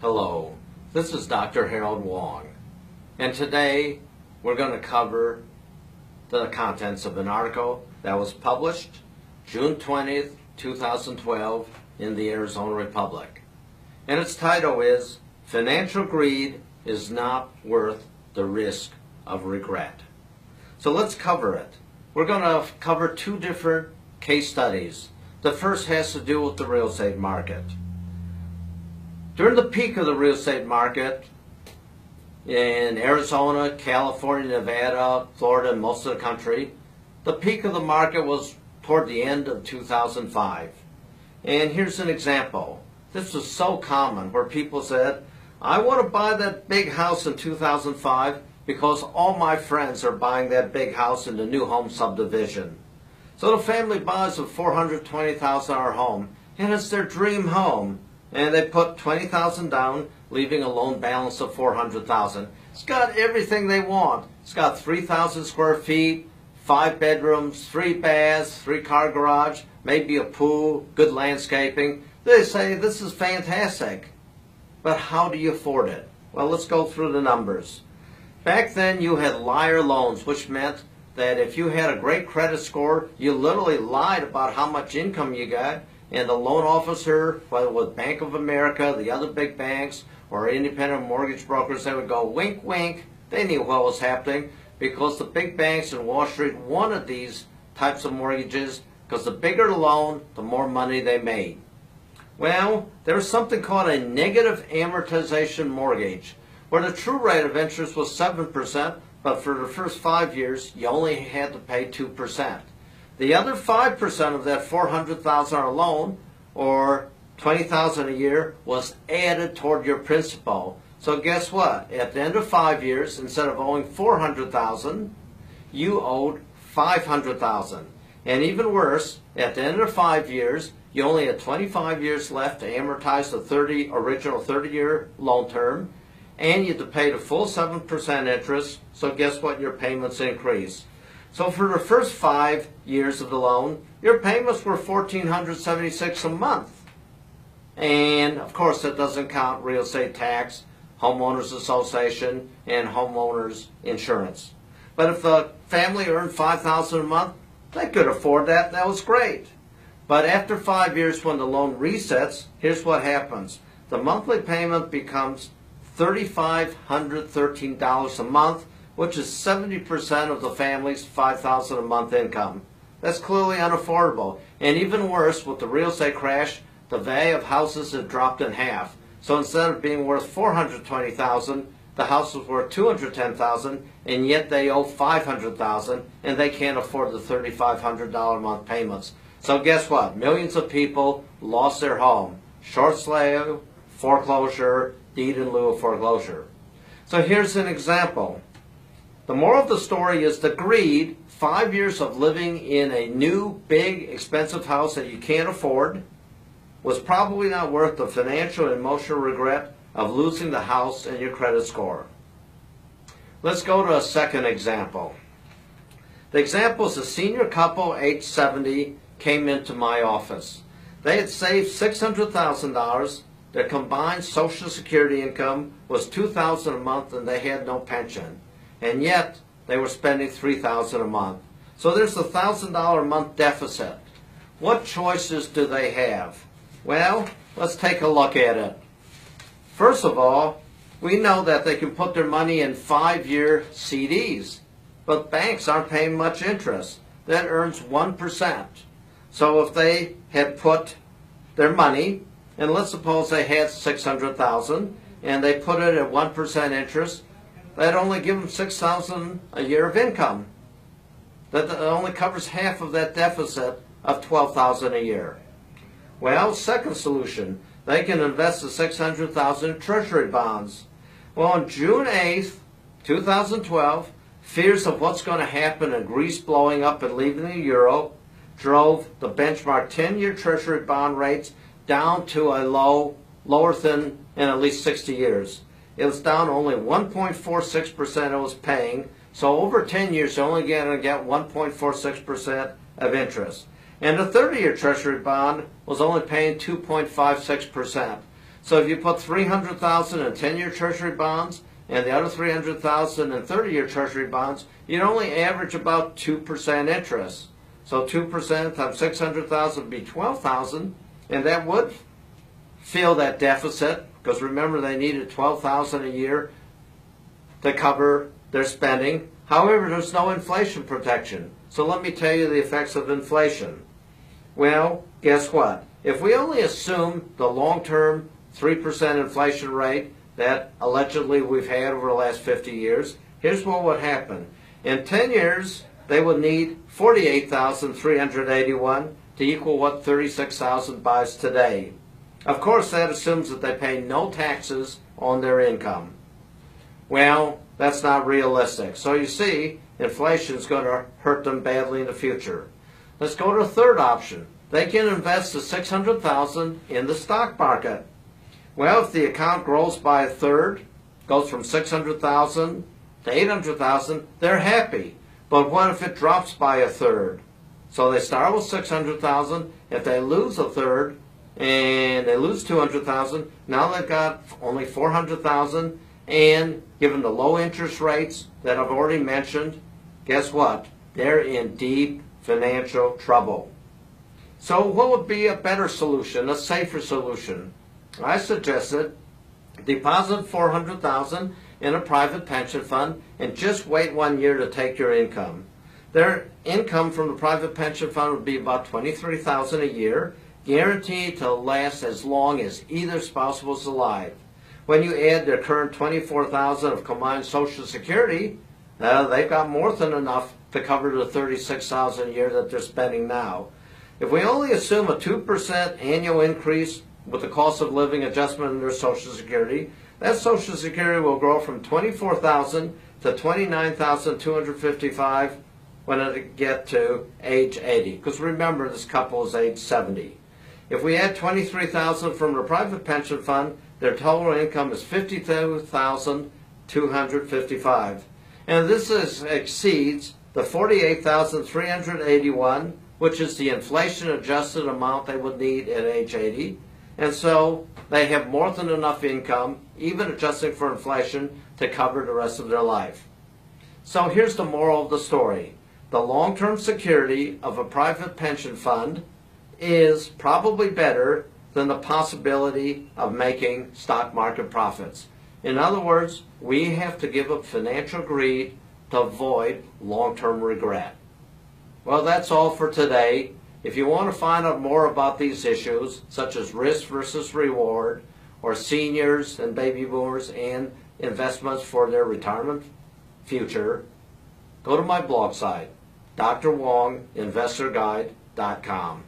Hello, this is Dr. Harold Wong, and today we're going to cover the contents of an article that was published June 20th, 2012 in the Arizona Republic. And its title is, Financial Greed is Not Worth the Risk of Regret. So let's cover it. We're going to cover two different case studies. The first has to do with the real estate market. During the peak of the real estate market in Arizona, California, Nevada, Florida, and most of the country, the peak of the market was toward the end of 2005. And here's an example. This was so common where people said, I want to buy that big house in 2005 because all my friends are buying that big house in the new home subdivision. So the family buys a $420,000 home, and it's their dream home. And they put $20,000 down, leaving a loan balance of $400,000. It's got everything they want. It's got 3,000 square feet, 5 bedrooms, 3 baths, 3-car garage, maybe a pool, good landscaping. They say, this is fantastic. But how do you afford it? Well, let's go through the numbers. Back then, you had liar loans, which meant that if you had a great credit score, you literally lied about how much income you got, and the loan officer, whether it was Bank of America, the other big banks, or independent mortgage brokers, they would go wink, wink. They knew what was happening because the big banks in Wall Street wanted these types of mortgages because the bigger the loan, the more money they made. Well, there was something called a negative amortization mortgage, where the true rate of interest was 7%, but for the first 5 years, you only had to pay 2%. The other 5% of that $400,000 loan, or $20,000 a year, was added toward your principal. So guess what? At the end of 5 years, instead of owing $400,000, you owed $500,000. And even worse, at the end of 5 years, you only had 25 years left to amortize the original 30-year loan term, and you had to pay the full 7% interest. So guess what? Your payments increase. So for the first 5 years of the loan, your payments were $1,476 a month. And of course, that doesn't count real estate tax, homeowners association, and homeowners insurance. But if the family earned $5,000 a month, they could afford that. That was great. But after 5 years, when the loan resets, here's what happens. The monthly payment becomes $3,513 a month, which is 70% of the family's $5,000 a month income. That's clearly unaffordable. And even worse, with the real estate crash, the value of houses had dropped in half. So instead of being worth $420,000, the house was worth $210,000, and yet they owe $500,000, and they can't afford the $3,500 a month payments. So guess what? Millions of people lost their home. Short sale, foreclosure, deed in lieu of foreclosure. So here's an example. The moral of the story is the greed, 5 years of living in a new, big, expensive house that you can't afford, was probably not worth the financial and emotional regret of losing the house and your credit score. Let's go to a second example. The example is a senior couple, age 70, came into my office. They had saved $600,000. Their combined Social Security income was $2,000 a month, and they had no pension. And yet, they were spending $3,000 a month. So there's a $1,000 a month deficit. What choices do they have? Well, let's take a look at it. First of all, we know that they can put their money in 5-year CDs, but banks aren't paying much interest. That earns 1%. So if they had put their money, and let's suppose they had $600,000, and they put it at 1% interest, that'd only give them $6,000 a year of income. That only covers half of that deficit of $12,000 a year. Well, second solution, they can invest the $600,000 in treasury bonds. Well, on June 8th, 2012, fears of what's going to happen in Greece blowing up and leaving the euro drove the benchmark 10-year treasury bond rates down to a lower than in at least 60 years. It was down only 1.46% it was paying. So over 10 years, you're only going to get 1.46% of interest. And the 30-year Treasury bond was only paying 2.56%. So if you put $300,000 in 10-year Treasury bonds and the other $300,000 in 30-year Treasury bonds, you'd only average about 2% interest. So 2% times $600,000 would be $12,000, and that would fill that deficit, because remember they needed $12,000 a year to cover their spending. However, there's no inflation protection. So let me tell you the effects of inflation. Well, guess what? If we only assume the long-term 3% inflation rate that allegedly we've had over the last 50 years, here's what would happen. In 10 years, they would need $48,381 to equal what 36,000 buys today. Of course, that assumes that they pay no taxes on their income. Well, that's not realistic. So you see, inflation is going to hurt them badly in the future. Let's go to the third option. They can invest the $600,000 in the stock market. Well, if the account grows by a third, goes from $600,000 to $800,000, they're happy. But what if it drops by a third? So they start with $600,000. If they lose a third and they lose $200,000, now they've got only $400,000. And given the low interest rates that I've already mentioned, guess what? They're in deep financial trouble. So what would be a better solution, a safer solution? I suggested deposit $400,000 in a private pension fund and just wait 1 year to take your income. Their income from the private pension fund would be about $23,000 a year, guaranteed to last as long as either spouse was alive. When you add their current $24,000 of combined Social Security, they've got more than enough to cover the $36,000 a year that they're spending now. If we only assume a 2% annual increase with the cost of living adjustment in their Social Security, that Social Security will grow from $24,000 to $29,255 when it get to age 80. Because remember, this couple is age 70. If we add $23,000 from the private pension fund, their total income is $52,255. And this exceeds the $48,381, which is the inflation-adjusted amount they would need at age 80. And so they have more than enough income, even adjusting for inflation, to cover the rest of their life. So here's the moral of the story. The long-term security of a private pension fund is probably better than the possibility of making stock market profits. In other words, we have to give up financial greed to avoid long-term regret. Well, that's all for today. If you want to find out more about these issues, such as risk versus reward, or seniors and baby boomers and investments for their retirement future, go to my blog site, drwonginvestorguide.com.